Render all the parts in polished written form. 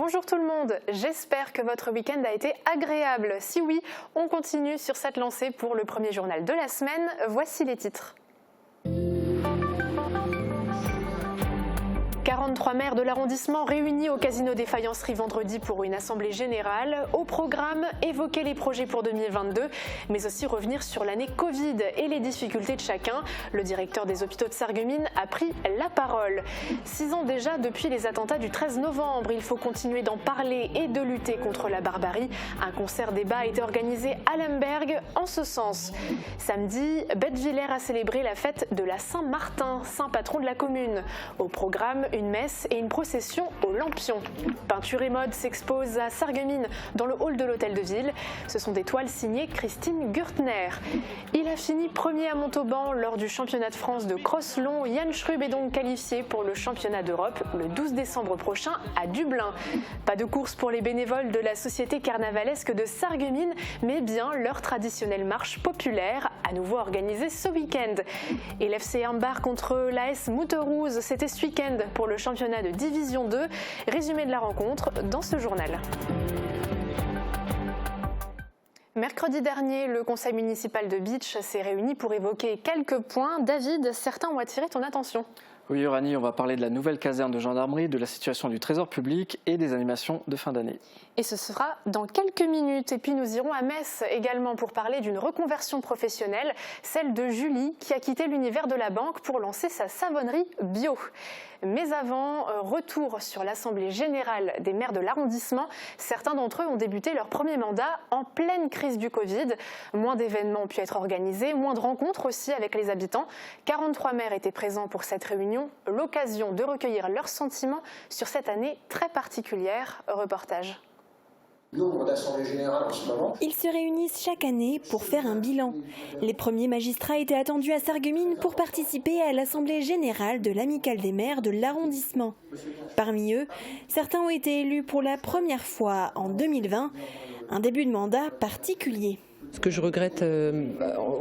Bonjour tout le monde, j'espère que votre week-end a été agréable. Si oui, on continue sur cette lancée pour le premier journal de la semaine. Voici les titres. 43 maires de l'arrondissement réunis au Casino des Faïenceries vendredi pour une assemblée générale. Au programme, évoquer les projets pour 2022, mais aussi revenir sur l'année Covid et les difficultés de chacun. Le directeur des hôpitaux de Sarreguemines a pris la parole. 6 ans déjà depuis les attentats du 13 novembre, il faut continuer d'en parler et de lutter contre la barbarie. Un concert-débat a été organisé à Lemberg en ce sens. Samedi, Bettevillers a célébré la fête de la Saint-Martin, saint patron de la commune. Au programme, une messe et une procession au lampion. Peinture et mode s'exposent à Sarreguemines dans le hall de l'hôtel de ville. Ce sont des toiles signées Christine Gürtner. Il a fini premier à Montauban lors du championnat de France de cross long. Yann Schrub est donc qualifié pour le championnat d'Europe le 12 décembre prochain à Dublin. Pas de course pour les bénévoles de la société carnavalesque de Sarreguemines, mais bien leur traditionnelle marche populaire, à nouveau organisée ce week-end. Et l'FC Humbar contre l'AS Mouterouze, c'était ce week-end pour le championnat de Division 2. Résumé de la rencontre dans ce journal. Mercredi dernier, le conseil municipal de Bitche s'est réuni pour évoquer quelques points. David, certains ont attiré ton attention. Oui, Uranie, on va parler de la nouvelle caserne de gendarmerie, de la situation du trésor public et des animations de fin d'année. Et ce sera dans quelques minutes. Et puis nous irons à Metz également pour parler d'une reconversion professionnelle, celle de Julie qui a quitté l'univers de la banque pour lancer sa savonnerie bio. Mais avant, retour sur l'Assemblée générale des maires de l'arrondissement. Certains d'entre eux ont débuté leur premier mandat en pleine crise du Covid. Moins d'événements ont pu être organisés, moins de rencontres aussi avec les habitants. 43 maires étaient présents pour cette réunion, l'occasion de recueillir leurs sentiments sur cette année très particulière. Reportage. Nombre d'assemblées générales en ce moment. Ils se réunissent chaque année pour faire un bilan. Les premiers magistrats étaient attendus à Sarreguemines pour participer à l'assemblée générale de l'amicale des maires de l'arrondissement. Parmi eux, certains ont été élus pour la première fois en 2020, un début de mandat particulier. Ce que je regrette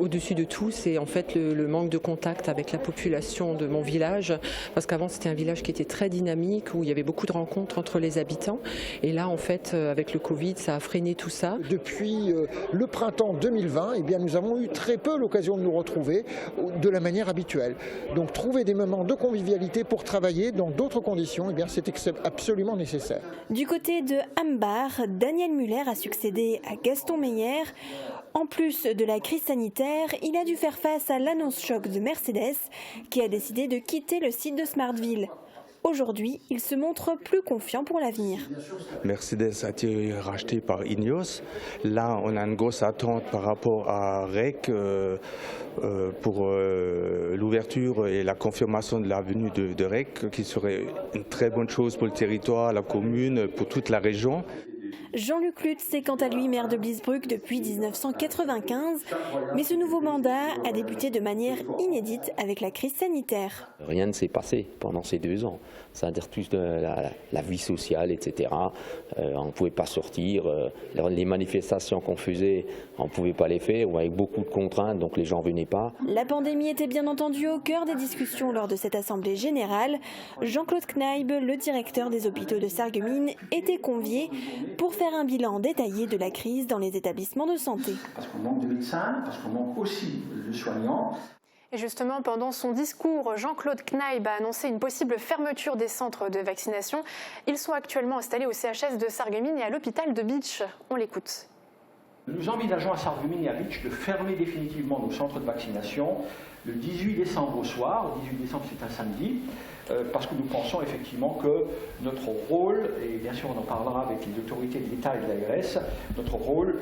au-dessus de tout, c'est en fait le manque de contact avec la population de mon village, parce qu'avant c'était un village qui était très dynamique, où il y avait beaucoup de rencontres entre les habitants, et là en fait avec le Covid ça a freiné tout ça. Depuis le printemps 2020, eh bien, nous avons eu très peu l'occasion de nous retrouver de la manière habituelle. Donc trouver des moments de convivialité pour travailler dans d'autres conditions, eh bien, c'est absolument nécessaire. Du côté de Humbar, Daniel Muller a succédé à Gaston Meyer. En plus de la crise sanitaire, il a dû faire face à l'annonce choc de Mercedes qui a décidé de quitter le site de Smartville. Aujourd'hui, il se montre plus confiant pour l'avenir. Mercedes a été racheté par Ineos. Là, on a une grosse attente par rapport à REC pour l'ouverture et la confirmation de la venue de REC, qui serait une très bonne chose pour le territoire, la commune, pour toute la région. Jean-Luc Lutz est quant à lui maire de Bliesbruck depuis 1995, mais ce nouveau mandat a débuté de manière inédite avec la crise sanitaire. Rien ne s'est passé pendant ces 2 ans, c'est-à-dire plus de la vie sociale, etc. On ne pouvait pas sortir, les manifestations qu'on faisait, on ne pouvait pas les faire, ou avec beaucoup de contraintes, donc les gens ne venaient pas. La pandémie était bien entendu au cœur des discussions lors de cette assemblée générale. Jean-Claude Kneib, le directeur des hôpitaux de Sarreguemines, était convié pour faire un bilan détaillé de la crise dans les établissements de santé. Parce qu'on manque de médecins, parce qu'on manque aussi de soignants. Et justement, pendant son discours, Jean-Claude Kneib a annoncé une possible fermeture des centres de vaccination. Ils sont actuellement installés au CHS de Sarreguemines et à l'hôpital de Bitche. On l'écoute. Nous envisageons à Sarreguemines et à Bitche de fermer définitivement nos centres de vaccination le 18 décembre au soir. Le 18 décembre, c'est un samedi. Parce que nous pensons effectivement que notre rôle, et bien sûr on en parlera avec les autorités de l'État et de l'ARS, notre rôle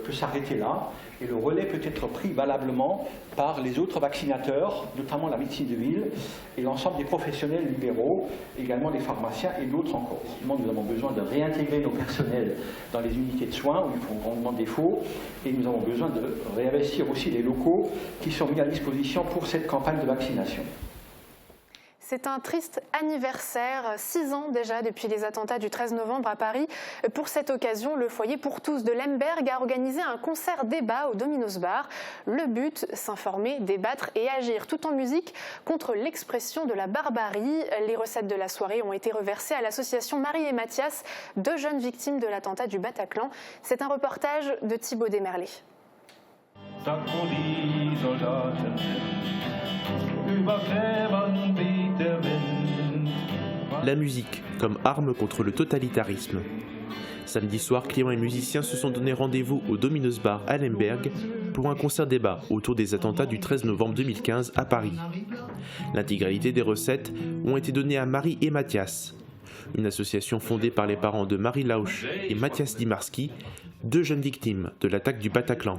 peut s'arrêter là et le relais peut être pris valablement par les autres vaccinateurs, notamment la médecine de ville et l'ensemble des professionnels libéraux, également les pharmaciens et d'autres encore. Effectivement, nous avons besoin de réintégrer nos personnels dans les unités de soins où ils font grandement défaut et nous avons besoin de réinvestir aussi les locaux qui sont mis à disposition pour cette campagne de vaccination. C'est un triste anniversaire, 6 ans déjà depuis les attentats du 13 novembre à Paris. Pour cette occasion, le foyer pour tous de Lemberg a organisé un concert-débat au Domino's Bar. Le but, s'informer, débattre et agir tout en musique contre l'expression de la barbarie. Les recettes de la soirée ont été reversées à l'association Marie et Mathias, 2 jeunes victimes de l'attentat du Bataclan. C'est un reportage de Thibaut Desmerlet. La musique comme arme contre le totalitarisme. Samedi soir, clients et musiciens se sont donné rendez-vous au Domino's Bar à Lemberg pour un concert-débat autour des attentats du 13 novembre 2015 à Paris. L'intégralité des recettes ont été données à Marie et Mathias, une association fondée par les parents de Marie Lausch et Mathias Dimarski, 2 jeunes victimes de l'attaque du Bataclan.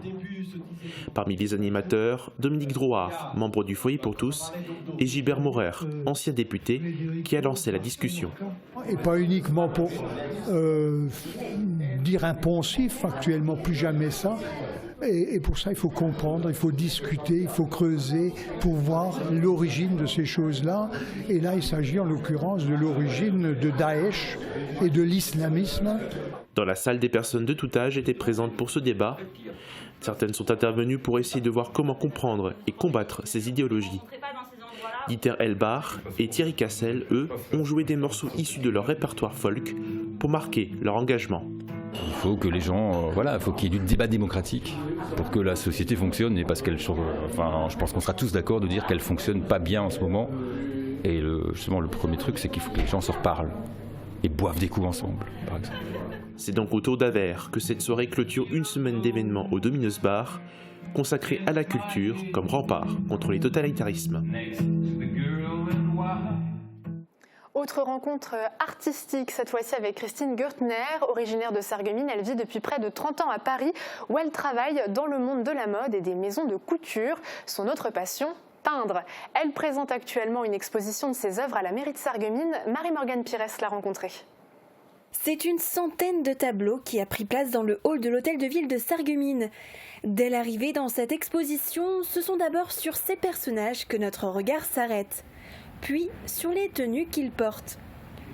Parmi les animateurs, Dominique Drouard, membre du Foyer pour tous, et Gilbert Maurer, ancien député, qui a lancé la discussion. Et pas uniquement pour dire un poncif, actuellement plus jamais ça. Et pour ça, il faut comprendre, il faut discuter, il faut creuser pour voir l'origine de ces choses-là. Et là, il s'agit en l'occurrence de l'origine de Daesh et de l'islamisme. Dans la salle, des personnes de tout âge étaient présentes pour ce débat. Certaines sont intervenues pour essayer de voir comment comprendre et combattre ces idéologies. Dieter Elbach et Thierry Cassel, eux, ont joué des morceaux issus de leur répertoire folk pour marquer leur engagement. Il faut que les gens, il faut qu'il y ait du débat démocratique pour que la société fonctionne, et parce qu'elle, je pense qu'on sera tous d'accord de dire qu'elle fonctionne pas bien en ce moment. Et justement, le premier truc, c'est qu'il faut que les gens se reparlent et boivent des coups ensemble, par exemple. C'est donc autour d'Avers que cette soirée clôture une semaine d'événements au Domino's Bar, consacrée à la culture comme rempart contre les totalitarismes. Autre rencontre artistique, cette fois-ci avec Christine Gürtner, originaire de Sarreguemines. Elle vit depuis près de 30 ans à Paris, où elle travaille dans le monde de la mode et des maisons de couture. Son autre passion, peindre. Elle présente actuellement une exposition de ses œuvres à la mairie de Sarreguemines. Marie-Morgane Pires l'a rencontrée. C'est une centaine de tableaux qui a pris place dans le hall de l'hôtel de ville de Sarreguemines. Dès l'arrivée dans cette exposition, ce sont d'abord sur ces personnages que notre regard s'arrête, puis sur les tenues qu'ils portent.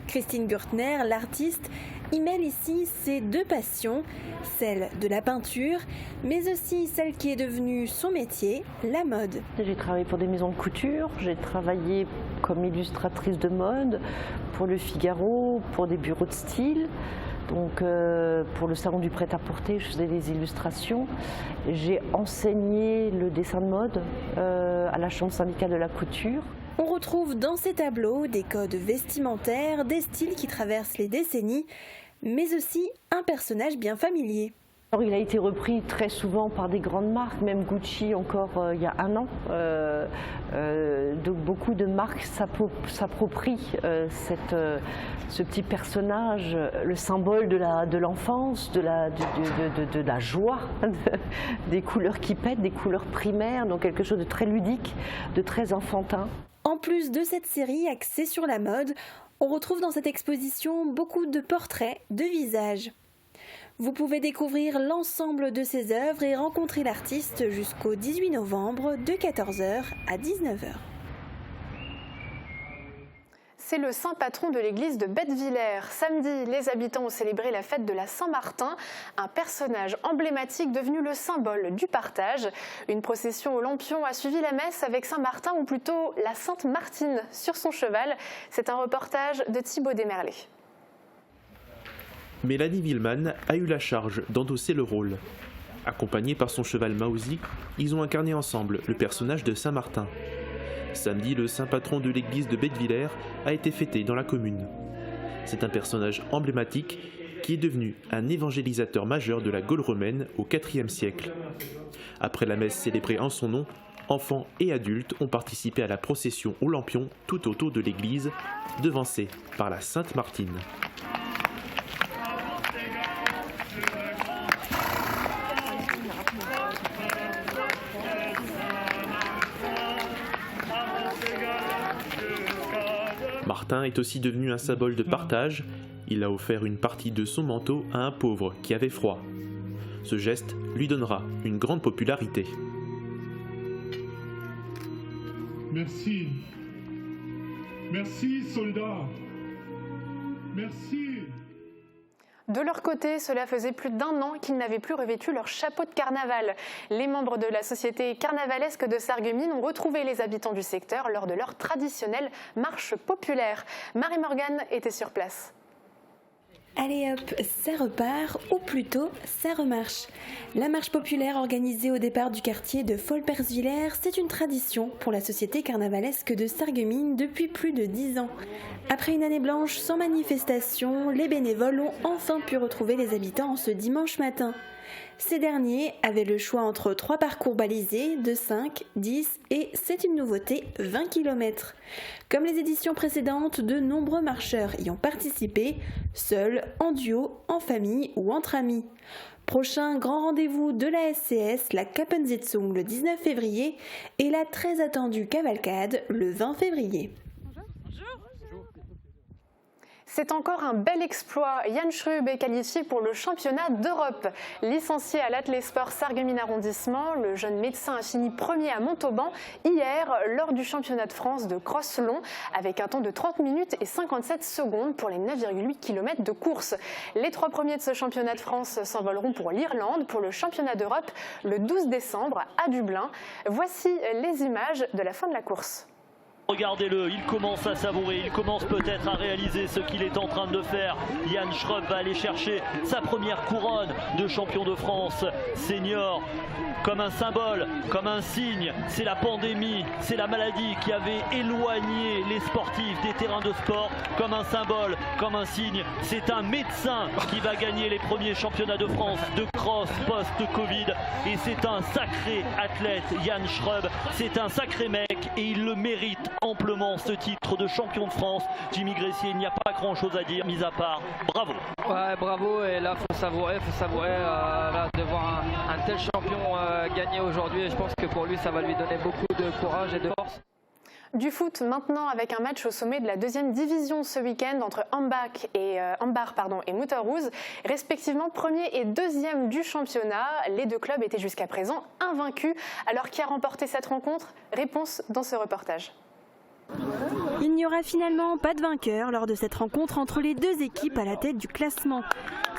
Christine Gürtner, l'artiste, y mêle ici ses 2 passions, celle de la peinture, mais aussi celle qui est devenue son métier, la mode. J'ai travaillé pour des maisons de couture, j'ai travaillé comme illustratrice de mode, pour le Figaro, pour des bureaux de style. Donc pour le salon du prêt-à-porter, je faisais des illustrations. J'ai enseigné le dessin de mode à la chambre syndicale de la couture. On retrouve dans ces tableaux des codes vestimentaires, des styles qui traversent les décennies, mais aussi un personnage bien familier. Alors, il a été repris très souvent par des grandes marques, même Gucci encore il y a 1 an. Donc beaucoup de marques s'approprient ce petit personnage, le symbole de l'enfance, de la joie, des couleurs qui pètent, des couleurs primaires, donc quelque chose de très ludique, de très enfantin. En plus de cette série axée sur la mode, on retrouve dans cette exposition beaucoup de portraits de visages. Vous pouvez découvrir l'ensemble de ses œuvres et rencontrer l'artiste jusqu'au 18 novembre de 14h à 19h. C'est le saint patron de l'église de Bettevillers. Samedi, les habitants ont célébré la fête de la Saint-Martin, un personnage emblématique devenu le symbole du partage. Une procession au lampion a suivi la messe avec Saint-Martin, ou plutôt la Sainte Martine, sur son cheval. C'est un reportage de Thibaut Desmerlet. Mélanie Villeman a eu la charge d'endosser le rôle. Accompagnée par son cheval Mausi, ils ont incarné ensemble le personnage de Saint-Martin. Samedi, le saint patron de l'église de Bettevillers a été fêté dans la commune. C'est un personnage emblématique qui est devenu un évangélisateur majeur de la Gaule romaine au IVe siècle. Après la messe célébrée en son nom, enfants et adultes ont participé à la procession au lampion tout autour de l'église, devancée par la Sainte Martine. Martin est aussi devenu un symbole de partage. Il a offert une partie de son manteau à un pauvre qui avait froid. Ce geste lui donnera une grande popularité. Merci. Merci soldats. Merci. De leur côté, cela faisait plus d'1 an qu'ils n'avaient plus revêtu leur chapeau de carnaval. Les membres de la société carnavalesque de Sarreguemines ont retrouvé les habitants du secteur lors de leur traditionnelle marche populaire. Marie-Morgane était sur place. Allez hop, ça repart, ou plutôt ça remarche. La marche populaire organisée au départ du quartier de Folperswiller, c'est une tradition pour la société carnavalesque de Sarreguemines depuis plus de 10 ans. Après une année blanche sans manifestation, les bénévoles ont enfin pu retrouver les habitants ce dimanche matin. Ces derniers avaient le choix entre 3 parcours balisés de 5, 10 et, c'est une nouveauté, 20 km. Comme les éditions précédentes, de nombreux marcheurs y ont participé, seuls, en duo, en famille ou entre amis. Prochain grand rendez-vous de la SCS, la Kappensitzung le 19 février et la très attendue cavalcade le 20 février. C'est encore un bel exploit. Jan Schrub est qualifié pour le championnat d'Europe. Licencié à l'Athlé-Sport Sarreguemines Arrondissement, le jeune médecin a fini premier à Montauban hier lors du championnat de France de cross long avec un temps de 30 minutes et 57 secondes pour les 9,8 km de course. Les 3 premiers de ce championnat de France s'envoleront pour l'Irlande pour le championnat d'Europe le 12 décembre à Dublin. Voici les images de la fin de la course. Regardez-le, il commence à savourer, il commence peut-être à réaliser ce qu'il est en train de faire. Jan Schrub va aller chercher sa première couronne de champion de France senior. Comme un symbole, comme un signe, c'est la pandémie, c'est la maladie qui avait éloigné les sportifs des terrains de sport. Comme un symbole, comme un signe, c'est un médecin qui va gagner les premiers championnats de France de cross post-Covid. Et c'est un sacré athlète, Jan Schrub, c'est un sacré mec et il le mérite amplement ce titre de champion de France. Jimmy Gressier, il n'y a pas grand chose à dire, mis à part bravo. Ouais, bravo, et là faut savourer là, de voir un tel champion gagner aujourd'hui, et je pense que pour lui ça va lui donner beaucoup de courage et de force. Du foot maintenant avec un match au sommet de la 2e division ce week-end entre Ambar et Mouterhouse, respectivement 1er et 2e du championnat. Les 2 clubs étaient jusqu'à présent invaincus. Alors qui a remporté cette rencontre? Réponse dans ce reportage. Il n'y aura finalement pas de vainqueur lors de cette rencontre entre les 2 équipes à la tête du classement.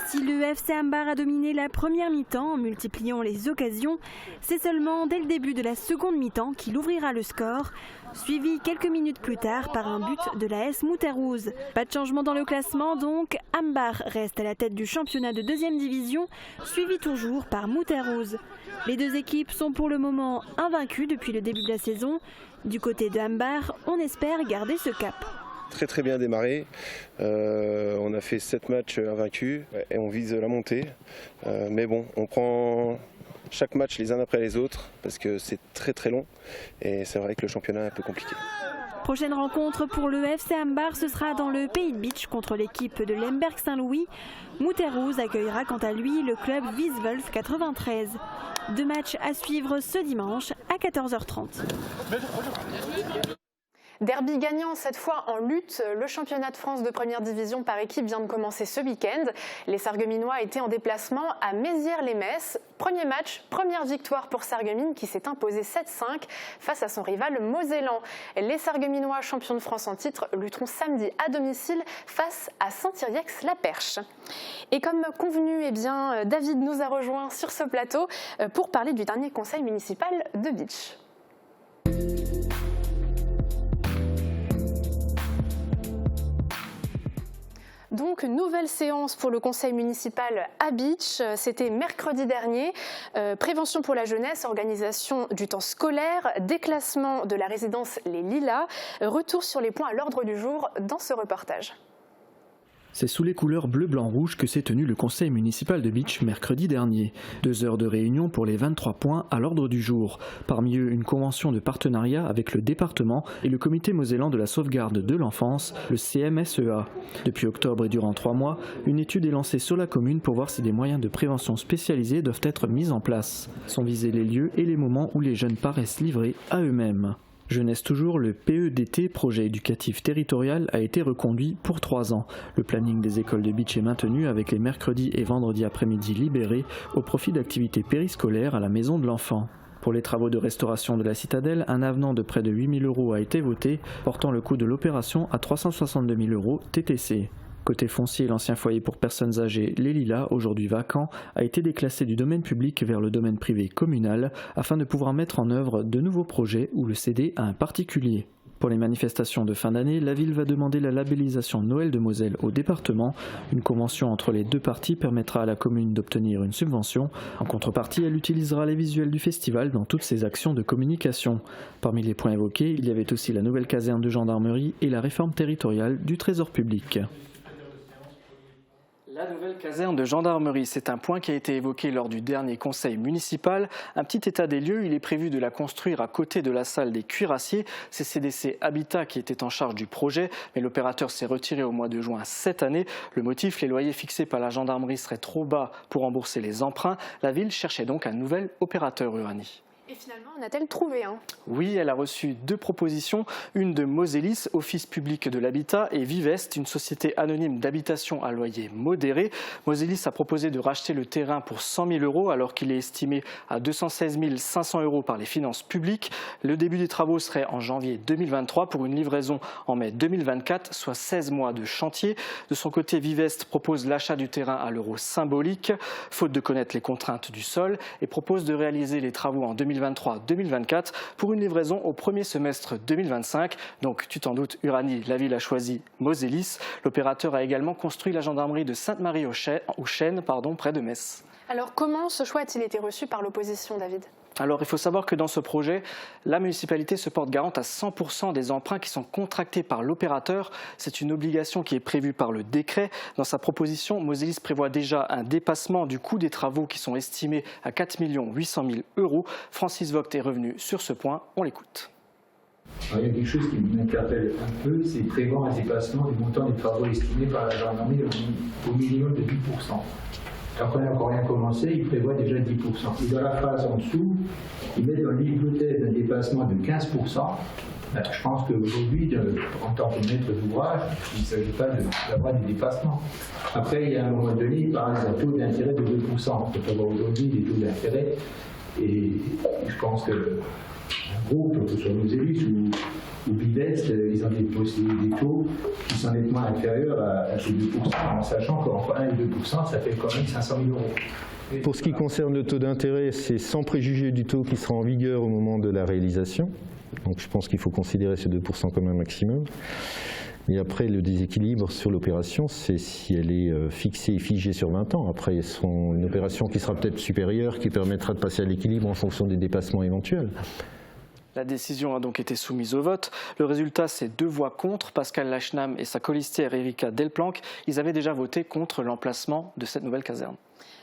Si le FC Ambar a dominé la première mi-temps en multipliant les occasions, c'est seulement dès le début de la seconde mi-temps qu'il ouvrira le score, suivi quelques minutes plus tard par un but de l'AS Mouterhouse. Pas de changement dans le classement donc, Ambar reste à la tête du championnat de 2e division, suivi toujours par Mouterhouse. Les 2 équipes sont pour le moment invaincues depuis le début de la saison. Du côté de Ambar, on espère garder ce cap. Très bien démarré, on a fait 7 matchs invaincus et on vise la montée. Mais bon, on prend chaque match les uns après les autres parce que c'est très long et c'est vrai que le championnat est un peu compliqué. Prochaine rencontre pour le FC Ambar, ce sera dans le Pays de Beach contre l'équipe de Lemberg Saint-Louis. Mouterhouse accueillera quant à lui le club Wieswolf 93. 2 matchs à suivre ce dimanche à 14h30. Derby gagnant cette fois en lutte, le championnat de France de première division par équipe vient de commencer ce week-end. Les Sarregueminois étaient en déplacement à Mézières-les-Messes. Premier match, première victoire pour Sarreguemines qui s'est imposé 7-5 face à son rival Mosellan. Les Sarregueminois, champions de France en titre, lutteront samedi à domicile face à Saint-Yrieix-la-Perche. Et comme convenu, David nous a rejoint sur ce plateau pour parler du dernier conseil municipal de Bitche. Donc, nouvelle séance pour le conseil municipal à Bitche. C'était mercredi dernier. Prévention pour la jeunesse, organisation du temps scolaire, déclassement de la résidence Les Lilas. Retour sur les points à l'ordre du jour dans ce reportage. C'est sous les couleurs bleu-blanc-rouge que s'est tenu le conseil municipal de Bitche mercredi dernier. 2 heures de réunion pour les 23 points à l'ordre du jour. Parmi eux, une convention de partenariat avec le département et le comité mosellan de la sauvegarde de l'enfance, le CMSEA. Depuis octobre et durant 3 mois, une étude est lancée sur la commune pour voir si des moyens de prévention spécialisés doivent être mis en place. Sont visés les lieux et les moments où les jeunes paraissent livrés à eux-mêmes. Jeunesse toujours, le PEDT, projet éducatif territorial, a été reconduit pour 3 ans. Le planning des écoles de Bitche est maintenu avec les mercredis et vendredis après-midi libérés au profit d'activités périscolaires à la maison de l'enfant. Pour les travaux de restauration de la citadelle, un avenant de près de 8 000 € a été voté, portant le coût de l'opération à 362 000 € TTC. Côté foncier, l'ancien foyer pour personnes âgées Les Lilas, aujourd'hui vacant, a été déclassé du domaine public vers le domaine privé communal afin de pouvoir mettre en œuvre de nouveaux projets ou le céder à un particulier. Pour les manifestations de fin d'année, la ville va demander la labellisation Noël de Moselle au département. Une convention entre les deux parties permettra à la commune d'obtenir une subvention. En contrepartie, elle utilisera les visuels du festival dans toutes ses actions de communication. Parmi les points évoqués, il y avait aussi la nouvelle caserne de gendarmerie et la réforme territoriale du trésor public. La nouvelle caserne de gendarmerie, c'est un point qui a été évoqué lors du dernier conseil municipal. Un petit état des lieux, il est prévu de la construire à côté de la salle des cuirassiers. C'est CDC Habitat qui était en charge du projet, mais l'opérateur s'est retiré au mois de juin cette année. Le motif, les loyers fixés par la gendarmerie seraient trop bas pour rembourser les emprunts. La ville cherchait donc un nouvel opérateur, Uranie. Et finalement, en a-t-elle trouvé un ? Oui, elle a reçu 2 propositions, une de Moselis, Office public de l'habitat, et Vivest, une société anonyme d'habitation à loyer modéré. Moselis a proposé de racheter le terrain pour 100 000 € alors qu'il est estimé à 216 500 € par les finances publiques. Le début des travaux serait en janvier 2023 pour une livraison en mai 2024, soit 16 mois de chantier. De son côté, Vivest propose l'achat du terrain à l'euro symbolique, faute de connaître les contraintes du sol, et propose de réaliser les travaux en 2023-2024 pour une livraison au premier semestre 2025. Donc, tu t'en doutes, Uranie, la ville a choisi Moselis. L'opérateur a également construit la gendarmerie de Sainte-Marie-aux-Chênes, près de Metz. Alors, comment ce choix a-t-il été reçu par l'opposition, David ? Alors, il faut savoir que dans ce projet, la municipalité se porte garante à 100% des emprunts qui sont contractés par l'opérateur. C'est une obligation qui est prévue par le décret. Dans sa proposition, Moselis prévoit déjà un dépassement du coût des travaux qui sont estimés à 4 800 000 €. Francis Vogt est revenu sur ce point. On l'écoute. Alors, il y a quelque chose qui m'interpelle un peu, c'est prévoir un dépassement du montant des travaux estimés par la gendarmerie au minimum de 10%. Alors qu'on n'a encore rien commencé, il prévoit déjà 10%. Et dans la phase en dessous, il met dans l'hypothèse d'un dépassement de 15%. Je pense qu'aujourd'hui, en tant que maître d'ouvrage, il ne s'agit pas d'avoir des dépassements. Après, il y a un moment donné, il parle d'un taux d'intérêt de 2%. On peut avoir aujourd'hui des taux d'intérêt. Et je pense qu'un groupe, que ce soit Moselis ou Vivest, ils ont des taux qui sont nettement inférieurs à ces 2%, en sachant qu'entre 1 et 2%, ça fait quand même 500 000 €. Pour ce qui concerne le taux d'intérêt, c'est sans préjuger du taux qui sera en vigueur au moment de la réalisation. Donc je pense qu'il faut considérer ces 2% comme un maximum. Et après, le déséquilibre sur l'opération, c'est si elle est fixée et figée sur 20 ans. Après, une opération qui sera peut-être supérieure, qui permettra de passer à l'équilibre en fonction des dépassements éventuels. La décision a donc été soumise au vote. Le résultat, c'est 2 voix contre. Pascal Lachenam et sa colistière Erika Delplanque, ils avaient déjà voté contre l'emplacement de cette nouvelle caserne.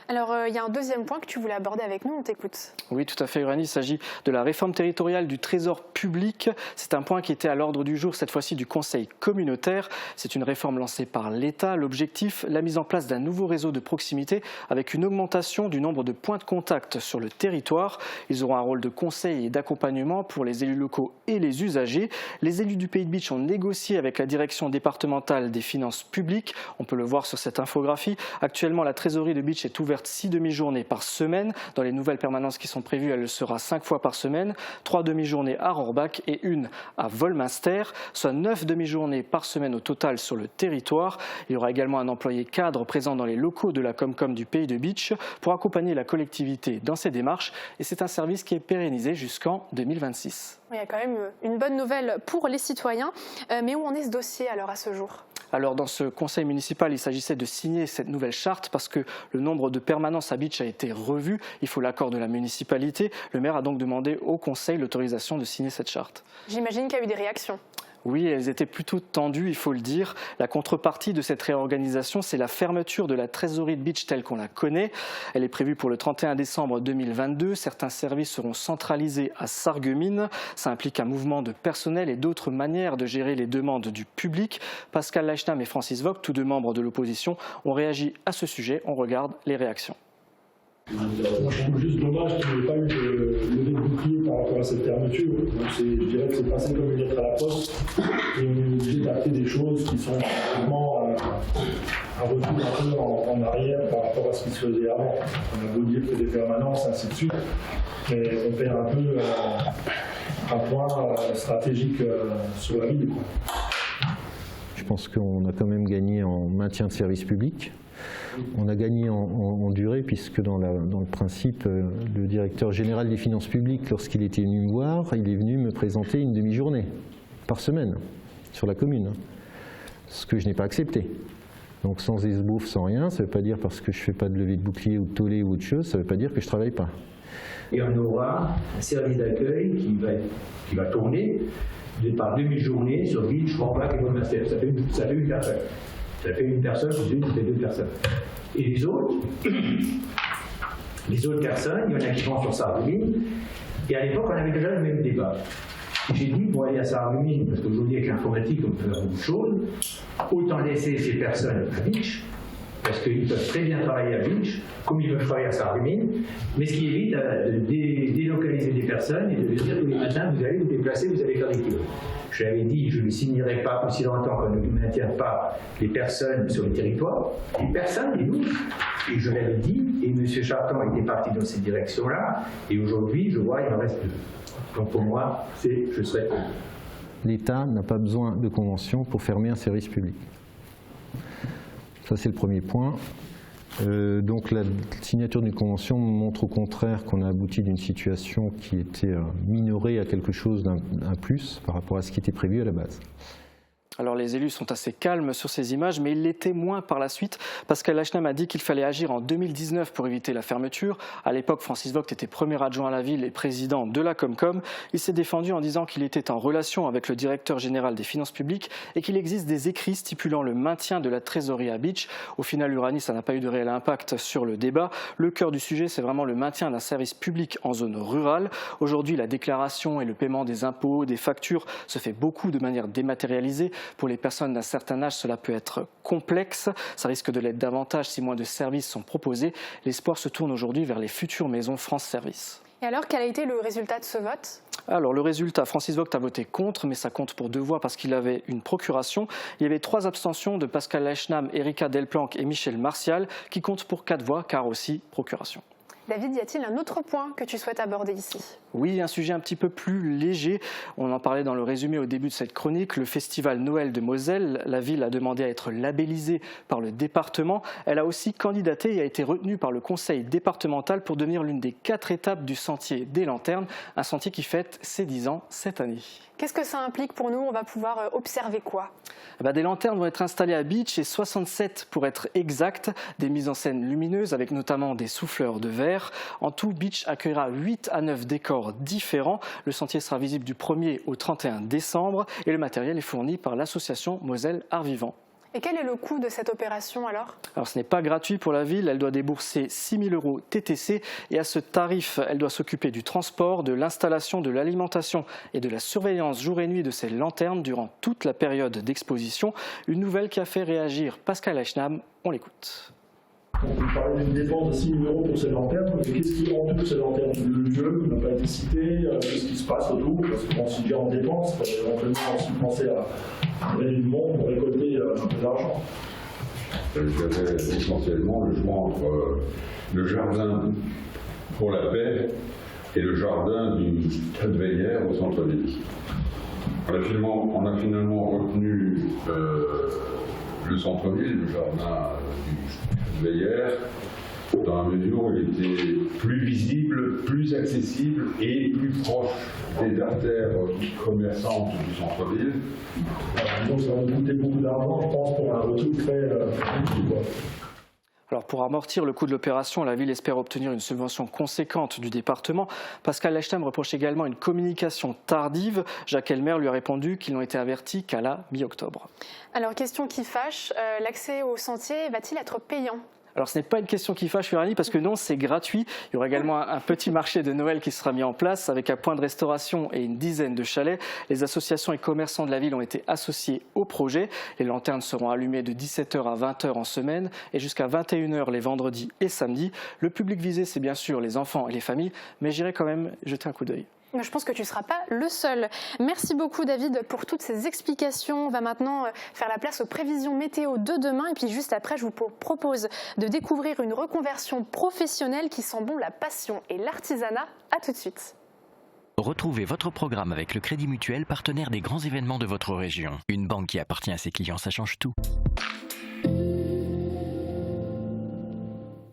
Alors, il y a un deuxième point que tu voulais aborder avec nous, on t'écoute. Oui, tout à fait, Uranie. Il s'agit de la réforme territoriale du trésor public. C'est un point qui était à l'ordre du jour, cette fois-ci, du conseil communautaire. C'est une réforme lancée par l'État. L'objectif, la mise en place d'un nouveau réseau de proximité avec une augmentation du nombre de points de contact sur le territoire. Ils auront un rôle de conseil et d'accompagnement pour les élus locaux et les usagers. Les élus du Pays de Bitche ont négocié avec la direction départementale des finances publiques. On peut le voir sur cette infographie. Actuellement, la trésorerie de Bitche est ouverte 6 demi-journées par semaine. Dans les nouvelles permanences qui sont prévues, elle le sera 5 fois par semaine. 3 demi-journées à Rohrbach et 1 à Volminster, soit 9 demi-journées par semaine au total sur le territoire. Il y aura également un employé cadre présent dans les locaux de la Comcom du Pays de Bitche pour accompagner la collectivité dans ses démarches. Et c'est un service qui est pérennisé jusqu'en 2026. Il y a quand même une bonne nouvelle pour les citoyens. Mais où en est ce dossier alors à ce jour ? Alors dans ce conseil municipal, il s'agissait de signer cette nouvelle charte parce que le nombre de permanences à Bitche a été revu. Il faut l'accord de la municipalité. Le maire a donc demandé au conseil l'autorisation de signer cette charte. J'imagine qu'il y a eu des réactions. Oui, elles étaient plutôt tendues, il faut le dire. La contrepartie de cette réorganisation, c'est la fermeture de la trésorerie de Bitche telle qu'on la connaît. Elle est prévue pour le 31 décembre 2022. Certains services seront centralisés à Sarreguemines. Ça implique un mouvement de personnel et d'autres manières de gérer les demandes du public. Pascal Lachenam et Francis Vogt, tous deux membres de l'opposition, ont réagi à ce sujet. On regarde les réactions. Moi, je trouve juste dommage qu'il n'y ait pas eu de levée de bouclier par rapport à cette fermeture. Donc, je dirais que c'est passé comme une lettre à la poste et on est obligé d'acter des choses qui sont vraiment un retour un peu en arrière par rapport à ce qui se faisait avant. On a beau dire que des permanences, ainsi de suite, mais on perd un peu un point stratégique sur la ville. Je pense qu'on a quand même gagné en maintien de service public. On a gagné en durée puisque dans le principe, le directeur général des finances publiques, lorsqu'il était venu me voir, il est venu me présenter une demi-journée par semaine sur la commune, ce que je n'ai pas accepté. Donc sans esbouf, sans rien, ça ne veut pas dire parce que je ne fais pas de levée de bouclier ou de tollé ou autre chose, ça ne veut pas dire que je ne travaille pas. Et on aura un service d'accueil qui va tourner par demi-journée sur Beach, Remplac et Monastère. Ça fait une personne. Ça fait une personne, ça fait deux personnes. Et les autres personnes, il y en a qui vont sur Sarreguemines. Et à l'époque, on avait déjà le même débat. J'ai dit, pour aller à Sarreguemines, parce qu'aujourd'hui, avec l'informatique, on peut faire beaucoup de choses, autant laisser ces personnes à Beach, parce qu'ils peuvent très bien travailler à Beach, comme ils peuvent travailler à Sarreguemines, mais ce qui évite de délocaliser des personnes et de dire tous les matins, vous allez vous déplacer, vous allez faire des kilomètres. Je l'avais dit, je ne signerai pas aussi longtemps qu'on ne maintient pas les personnes sur le territoire, les personnes, les nous. Et je l'avais dit, et M. Charton était parti dans cette direction-là, et aujourd'hui, je vois, il en reste deux. Donc pour moi, je serai. L'État n'a pas besoin de convention pour fermer un service public. Ça, c'est le premier point. Donc la signature d'une convention montre au contraire qu'on a abouti d'une situation qui était minorée à quelque chose d'un plus par rapport à ce qui était prévu à la base. Alors les élus sont assez calmes sur ces images, mais ils l'étaient moins par la suite. Pascal Lachenam a dit qu'il fallait agir en 2019 pour éviter la fermeture. À l'époque, Francis Vogt était premier adjoint à la ville et président de la Comcom. Il s'est défendu en disant qu'il était en relation avec le directeur général des finances publiques et qu'il existe des écrits stipulant le maintien de la trésorerie à Beach. Au final, l'Uranie, ça n'a pas eu de réel impact sur le débat. Le cœur du sujet, c'est vraiment le maintien d'un service public en zone rurale. Aujourd'hui, la déclaration et le paiement des impôts, des factures se fait beaucoup de manière dématérialisée. Pour les personnes d'un certain âge, cela peut être complexe. Ça risque de l'être davantage si moins de services sont proposés. L'espoir se tourne aujourd'hui vers les futures maisons France Service. Et alors, quel a été le résultat de ce vote ? Alors le résultat, Francis Vogt a voté contre, mais ça compte pour 2 voix parce qu'il avait une procuration. Il y avait 3 abstentions de Pascal Lachenam, Erika Delplanque et Michel Martial, qui comptent pour 4 voix, car aussi procuration. David, y a-t-il un autre point que tu souhaites aborder ici ? Oui, un sujet un petit peu plus léger. On en parlait dans le résumé au début de cette chronique. Le festival Noël de Moselle, la ville a demandé à être labellisée par le département. Elle a aussi candidaté et a été retenue par le conseil départemental pour devenir l'une des 4 étapes du sentier des Lanternes, un sentier qui fête ses 10 ans cette année. Qu'est-ce que ça implique pour nous ? On va pouvoir observer quoi ? Des lanternes vont être installées à Beach, et 67 pour être exact, des mises en scène lumineuses avec notamment des souffleurs de verre. En tout, Beach accueillera 8 à 9 décors différents. Le sentier sera visible du 1er au 31 décembre et le matériel est fourni par l'association Moselle Art Vivant. Et quel est le coût de cette opération alors ? Alors ce n'est pas gratuit pour la ville, elle doit débourser 6 000 € TTC et à ce tarif, elle doit s'occuper du transport, de l'installation, de l'alimentation et de la surveillance jour et nuit de ces lanternes durant toute la période d'exposition. Une nouvelle qui a fait réagir Pascal Lachenam, on l'écoute. On parlait d'une dépense de 6 000 € pour ces lanternes, mais qu'est-ce qui entoure ces lanternes ? Le lieu n'a pas été cité, qu'est-ce qui se passe autour ? Parce qu'on s'y dit en dépense, éventuellement aussi penser à donner du monde pour récolter un peu d'argent. J'avais essentiellement le choix entre le jardin pour la paix et le jardin du Stade Veillère au centre-ville. On a finalement retenu le centre-ville, le jardin du Stade Veillère, dans la mesure où il était plus visible, plus accessible et plus proche des artères commerçantes du centre-ville. Donc ça va nous coûter beaucoup d'argent, je pense, pour un retour très Alors pour amortir le coût de l'opération, la ville espère obtenir une subvention conséquente du département. Pascal Lachenam reproche également une communication tardive. Jacques Elmer lui a répondu qu'ils n'ont été avertis qu'à la mi-octobre. Alors question qui fâche, l'accès au sentier va-t-il être payant ? Alors ce n'est pas une question qui fâche, Uranie, parce que non, c'est gratuit. Il y aura également un petit marché de Noël qui sera mis en place avec un point de restauration et une dizaine de chalets. Les associations et commerçants de la ville ont été associés au projet. Les lanternes seront allumées de 17h à 20h en semaine et jusqu'à 21h les vendredis et samedis. Le public visé, c'est bien sûr les enfants et les familles, mais j'irai quand même jeter un coup d'œil. Je pense que tu ne seras pas le seul. Merci beaucoup David pour toutes ces explications. On va maintenant faire la place aux prévisions météo de demain. Et puis juste après, je vous propose de découvrir une reconversion professionnelle qui sent bon la passion et l'artisanat. À tout de suite. Retrouvez votre programme avec le Crédit Mutuel, partenaire des grands événements de votre région. Une banque qui appartient à ses clients, ça change tout.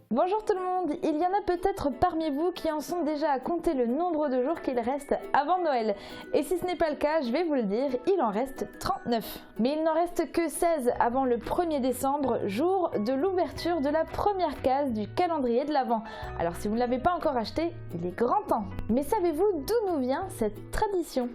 Bonjour tout le monde, il y en a peut-être parmi vous qui en sont déjà à compter le nombre de jours qu'il reste avant Noël. Et si ce n'est pas le cas, je vais vous le dire, il en reste 39. Mais il n'en reste que 16 avant le 1er décembre, jour de l'ouverture de la première case du calendrier de l'Avent. Alors si vous ne l'avez pas encore acheté, il est grand temps. Mais savez-vous d'où nous vient cette tradition ?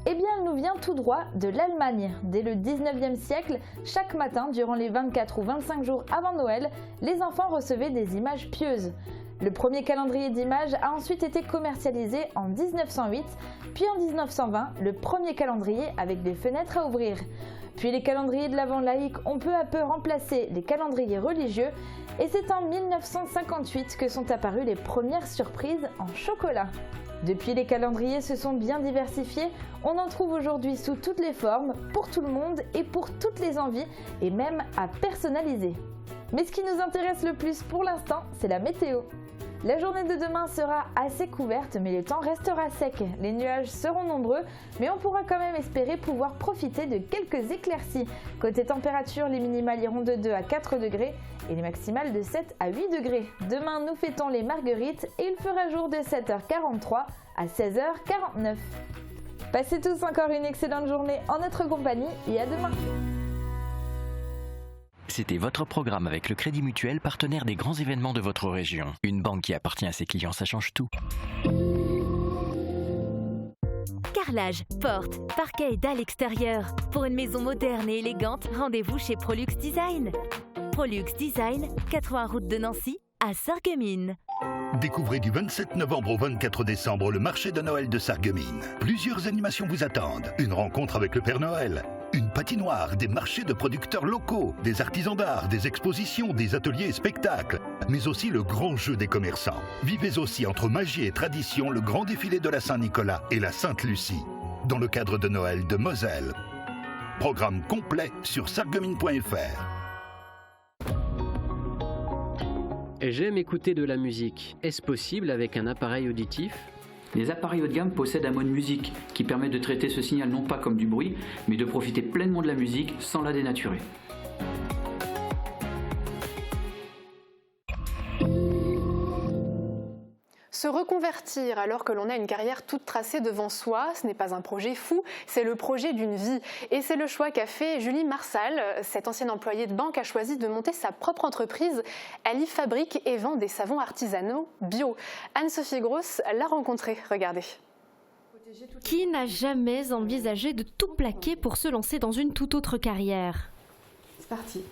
Eh bien, elle nous vient tout droit de l'Allemagne. Dès le 19e siècle, chaque matin, durant les 24 ou 25 jours avant Noël, les enfants recevaient des images pieuses. Le premier calendrier d'images a ensuite été commercialisé en 1908, puis en 1920, le premier calendrier avec des fenêtres à ouvrir. Puis les calendriers de l'Avent laïque ont peu à peu remplacé les calendriers religieux, et c'est en 1958 que sont apparues les premières surprises en chocolat. Depuis, les calendriers se sont bien diversifiés, on en trouve aujourd'hui sous toutes les formes, pour tout le monde et pour toutes les envies, et même à personnaliser. Mais ce qui nous intéresse le plus pour l'instant, c'est la météo. La journée de demain sera assez couverte, mais le temps restera sec. Les nuages seront nombreux, mais on pourra quand même espérer pouvoir profiter de quelques éclaircies. Côté température, les minimales iront de 2 à 4 degrés et les maximales de 7 à 8 degrés. Demain, nous fêtons les Marguerites et il fera jour de 7h43 à 16h49. Passez tous encore une excellente journée en notre compagnie et à demain. C'était votre programme avec le Crédit Mutuel, partenaire des grands événements de votre région. Une banque qui appartient à ses clients, ça change tout. Carrelage, porte, parquet et dalles extérieures. Pour une maison moderne et élégante, rendez-vous chez Prolux Design. Prolux Design, 80 route de Nancy, à Sarreguemines. Découvrez du 27 novembre au 24 décembre le marché de Noël de Sarreguemines. Plusieurs animations vous attendent. Une rencontre avec le Père Noël, une patinoire, des marchés de producteurs locaux, des artisans d'art, des expositions, des ateliers et spectacles, mais aussi le grand jeu des commerçants. Vivez aussi entre magie et tradition le grand défilé de la Saint-Nicolas et la Sainte-Lucie, dans le cadre de Noël de Moselle. Programme complet sur sarreguemines.fr. J'aime écouter de la musique. Est-ce possible avec un appareil auditif ? Les appareils haut de gamme possèdent un mode musique qui permet de traiter ce signal non pas comme du bruit, mais de profiter pleinement de la musique sans la dénaturer. Se reconvertir alors que l'on a une carrière toute tracée devant soi, ce n'est pas un projet fou, c'est le projet d'une vie. Et c'est le choix qu'a fait Julie Marsal. Cette ancienne employée de banque a choisi de monter sa propre entreprise. Elle y fabrique et vend des savons artisanaux bio. Anne-Sophie Gross l'a rencontrée, regardez. Qui n'a jamais envisagé de tout plaquer pour se lancer dans une toute autre carrière ? C'est parti.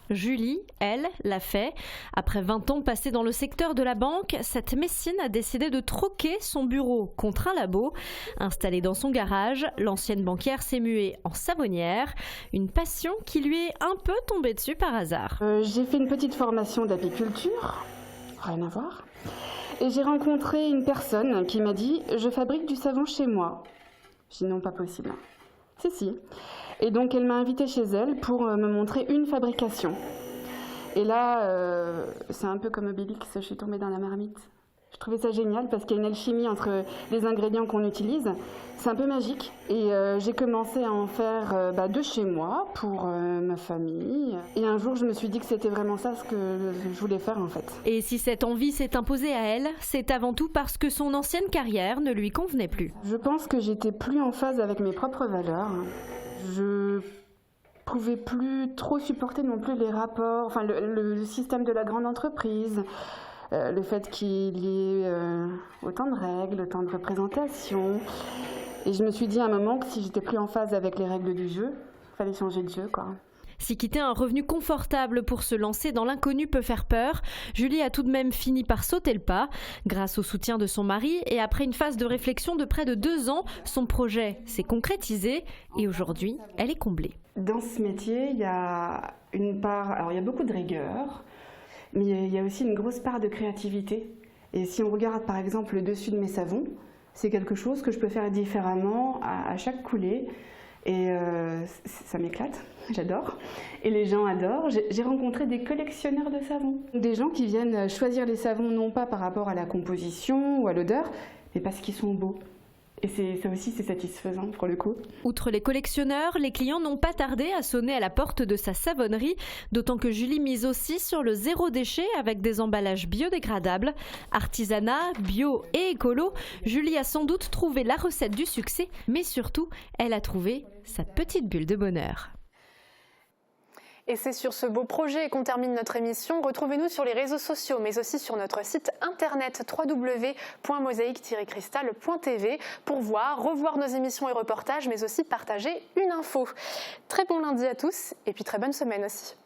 Julie, elle, l'a fait. Après 20 ans passés dans le secteur de la banque, cette Messine a décidé de troquer son bureau contre un labo. Installée dans son garage, l'ancienne banquière s'est muée en savonnière, une passion qui lui est un peu tombée dessus par hasard. J'ai fait une petite formation d'apiculture, rien à voir, et j'ai rencontré une personne qui m'a dit « je fabrique du savon chez moi ». J'ai dit « non, pas possible ». Si. Et donc elle m'a invitée chez elle pour me montrer une fabrication. Et là, c'est un peu comme Obélix, je suis tombée dans la marmite. Je trouvais ça génial parce qu'il y a une alchimie entre les ingrédients qu'on utilise. C'est un peu magique. Et j'ai commencé à en faire de chez moi pour ma famille. Et un jour, je me suis dit que c'était vraiment ça ce que je voulais faire en fait. Et si cette envie s'est imposée à elle, c'est avant tout parce que son ancienne carrière ne lui convenait plus. Je pense que j'étais plus en phase avec mes propres valeurs. Je pouvais plus trop supporter non plus les rapports, enfin le système de la grande entreprise, le fait qu'il y ait autant de règles, autant de représentations. Et je me suis dit à un moment que si j'étais plus en phase avec les règles du jeu, il fallait changer de jeu, quoi. Si quitter un revenu confortable pour se lancer dans l'inconnu peut faire peur, Julie a tout de même fini par sauter le pas. Grâce au soutien de son mari et après une phase de réflexion de près de 2 ans, son projet s'est concrétisé et aujourd'hui, elle est comblée. Dans ce métier, il y a une part, alors il y a beaucoup de rigueur, mais il y a aussi une grosse part de créativité. Et si on regarde par exemple le dessus de mes savons, c'est quelque chose que je peux faire différemment à chaque coulée. Et ça m'éclate, j'adore. Et les gens adorent. J'ai rencontré des collectionneurs de savons. Des gens qui viennent choisir les savons non pas par rapport à la composition ou à l'odeur, mais parce qu'ils sont beaux. Et ça aussi, c'est satisfaisant pour le coup. Outre les collectionneurs, les clients n'ont pas tardé à sonner à la porte de sa savonnerie, d'autant que Julie mise aussi sur le zéro déchet avec des emballages biodégradables. Artisanat, bio et écolo, Julie a sans doute trouvé la recette du succès, mais surtout, elle a trouvé sa petite bulle de bonheur. Et c'est sur ce beau projet qu'on termine notre émission. Retrouvez-nous sur les réseaux sociaux, mais aussi sur notre site internet www.mosaïque-cristal.tv pour voir, revoir nos émissions et reportages, mais aussi partager une info. Très bon lundi à tous et puis très bonne semaine aussi.